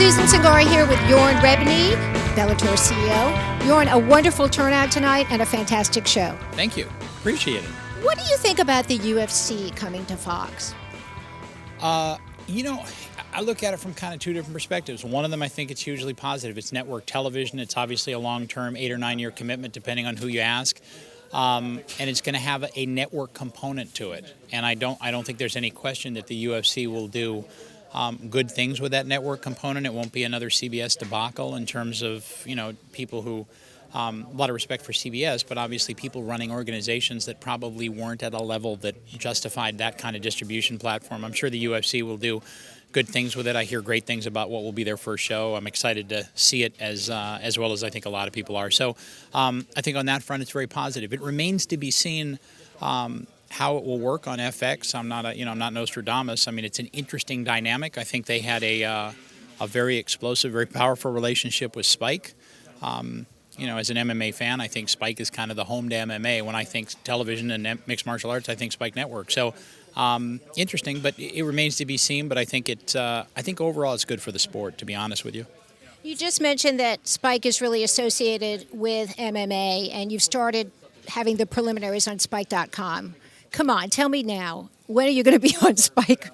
Susan Singari here with Jorn Rebney, Bellator CEO. Jorn, a wonderful turnout tonight and a fantastic show. Thank you. Appreciate it. What do you think about the UFC coming to Fox? I look at it from kind of two different perspectives. One of them, I think it's hugely positive. It's network television. It's obviously a long-term 8 or 9 year commitment, depending on who you ask. And it's going to have a network component to it. And I don't think there's any question that the UFC will do good things with that network component. It won't be another CBS debacle in terms of, people who, a lot of respect for CBS, but obviously people running organizations that probably weren't at a level that justified that kind of distribution platform. I'm sure the UFC will do good things with it. I hear great things about what will be their first show. I'm excited to see it as well as I think a lot of people are. So I think on that front, it's very positive. It remains to be seen how it will work on FX. I'm not Nostradamus. I mean, it's an interesting dynamic. I think they had a very explosive, very powerful relationship with Spike. As an MMA fan, I think Spike is kind of the home to MMA. When I think television and mixed martial arts, I think Spike Network. So interesting, but it remains to be seen. But I think I think overall it's good for the sport, to be honest with you. You just mentioned that Spike is really associated with MMA, and you've started having the preliminaries on Spike.com. Come on, tell me now. When are you going to be on Spike?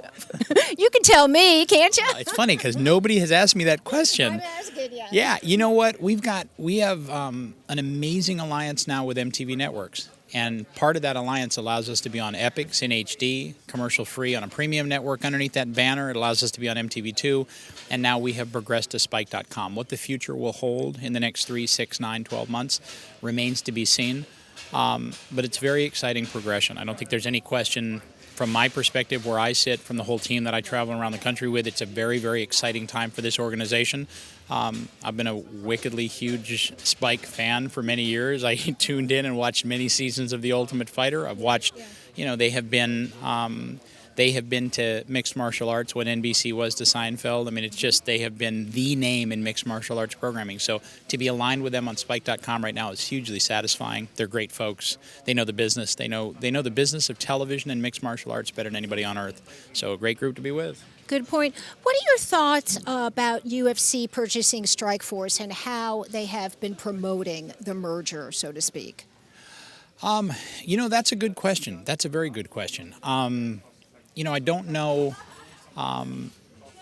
You can tell me, can't you? It's funny because nobody has asked me that question. I'm asking you. Yeah, you know what? We have an amazing alliance now with MTV Networks. And part of that alliance allows us to be on Epix in HD, commercial free on a premium network underneath that banner. It allows us to be on MTV2. And now we have progressed to Spike.com. What the future will hold in the next 3, 6, 9, 12 months remains to be seen. But it's very exciting progression. I don't think there's any question from my perspective where I sit, from the whole team that I travel around the country with. It's a very, very exciting time for this organization. I've been a wickedly huge Spike fan for many years. I tuned in and watched many seasons of The Ultimate Fighter. I've watched, they have been to mixed martial arts what NBC was to Seinfeld. I mean, it's just they have been the name in mixed martial arts programming. So to be aligned with them on Spike.com right now is hugely satisfying. They're great folks. They know the business. They know the business of television and mixed martial arts better than anybody on earth. So a great group to be with. Good point. What are your thoughts about UFC purchasing Strikeforce and how they have been promoting the merger, so to speak? That's a good question. That's a very good question. I don't know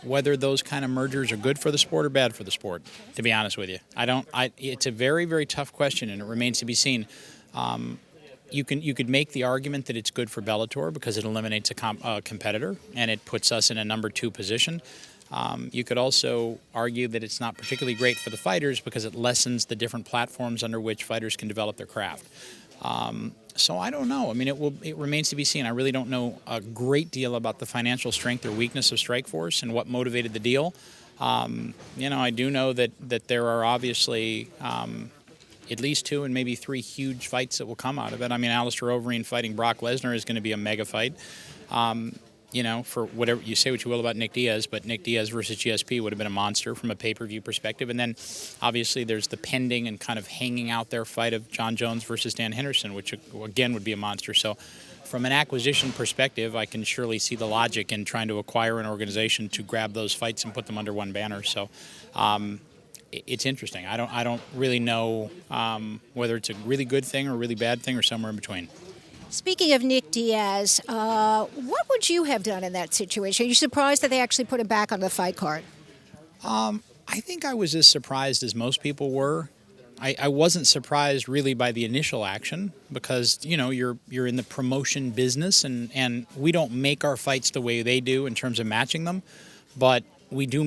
whether those kind of mergers are good for the sport or bad for the sport, to be honest with you. It's a very, very tough question, and it remains to be seen. You could make the argument that it's good for Bellator because it eliminates a competitor and it puts us in a number 2 position. You could also argue that it's not particularly great for the fighters because it lessens the different platforms under which fighters can develop their craft. So I don't know. I mean, it remains to be seen. I really don't know a great deal about the financial strength or weakness of Strikeforce and what motivated the deal. I do know that there are obviously at least 2 and maybe 3 huge fights that will come out of it. I mean, Alistair Overeem fighting Brock Lesnar is going to be a mega fight. For whatever you say what you will about Nick Diaz, but Nick Diaz versus GSP would have been a monster from a pay-per-view perspective. And then obviously there's the pending and kind of hanging out there fight of John Jones versus Dan Henderson, which again would be a monster. So from an acquisition perspective, I can surely see the logic in trying to acquire an organization to grab those fights and put them under one banner. So it's interesting. I don't really know whether it's a really good thing or a really bad thing or somewhere in between. Speaking of Nick Diaz, what would you have done in that situation? Are you surprised that they actually put him back on the fight card? I think I was as surprised as most people were. I wasn't surprised really by the initial action because, you're in the promotion business and we don't make our fights the way they do in terms of matching them, but we do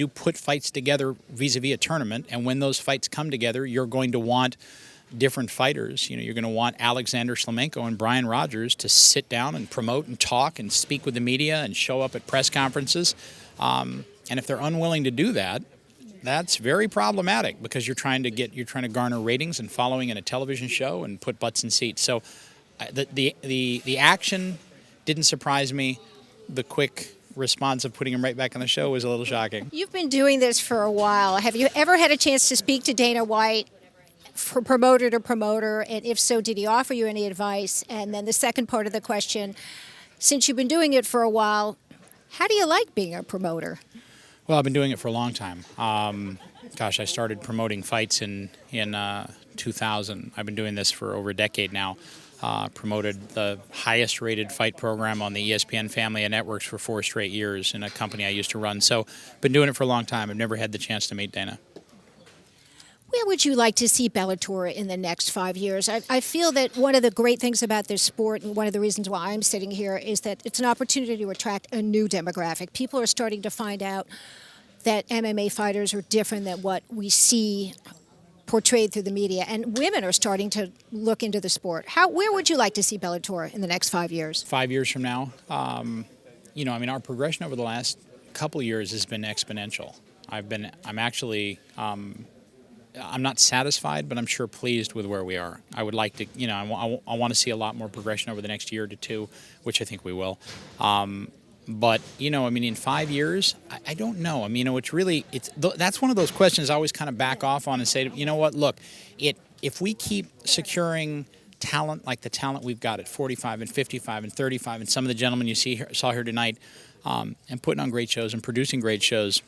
put fights together vis-a-vis a tournament, and when those fights come together, you're going to want different fighters. You're going to want Alexander Shlemenko and Brian Rogers to sit down and promote and talk and speak with the media and show up at press conferences. And if they're unwilling to do that, that's very problematic because you're trying to garner ratings and following in a television show and put butts in seats. So the action didn't surprise me. The quick response of putting him right back on the show was a little shocking. You've been doing this for a while. Have you ever had a chance to speak to Dana White from promoter to promoter, and if so, did he offer you any advice? And then the second part of the question, since you've been doing it for a while, how do you like being a promoter? Well, I've been doing it for a long time. Gosh, I started promoting fights in 2000. I've been doing this for over a decade now. Promoted the highest rated fight program on the ESPN family of networks for 4 straight years in a company I used to run. So, been doing it for a long time. I've never had the chance to meet Dana. Where would you like to see Bellator in the next 5 years? I feel that one of the great things about this sport, and one of the reasons why I'm sitting here, is that it's an opportunity to attract a new demographic. People are starting to find out that MMA fighters are different than what we see portrayed through the media, and women are starting to look into the sport. Where would you like to see Bellator in the next 5 years? 5 years from now, our progression over the last couple of years has been exponential. I'm not satisfied, but I'm sure pleased with where we are. I would like to, I want to see a lot more progression over the next year to two, which I think we will. But in 5 years, I don't know. That's one of those questions I always kind of back off on and say, you know what, look, if we keep securing talent like the talent we've got at 45 and 55 and 35, and some of the gentlemen you saw here tonight, and putting on great shows and producing great shows,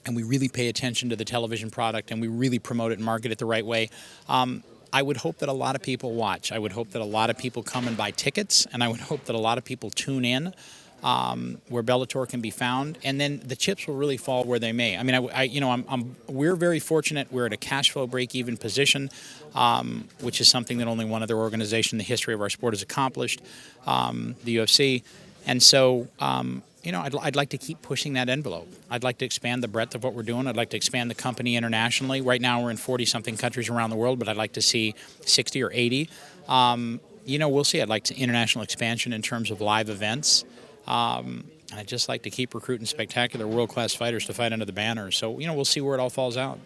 and we really pay attention to the television product and we really promote it and market it the right way, I would hope that a lot of people watch. I would hope that a lot of people come and buy tickets, and I would hope that a lot of people tune in where Bellator can be found, and then the chips will really fall where they may. We're very fortunate. We're at a cash flow break-even position, which is something that only one other organization in the history of our sport has accomplished, the UFC, and so. I'd like to keep pushing that envelope. I'd like to expand the breadth of what we're doing. I'd like to expand the company internationally. Right now we're in 40-something countries around the world, but I'd like to see 60 or 80. We'll see. I'd like to international expansion in terms of live events. And I'd just like to keep recruiting spectacular world-class fighters to fight under the banner. So, we'll see where it all falls out.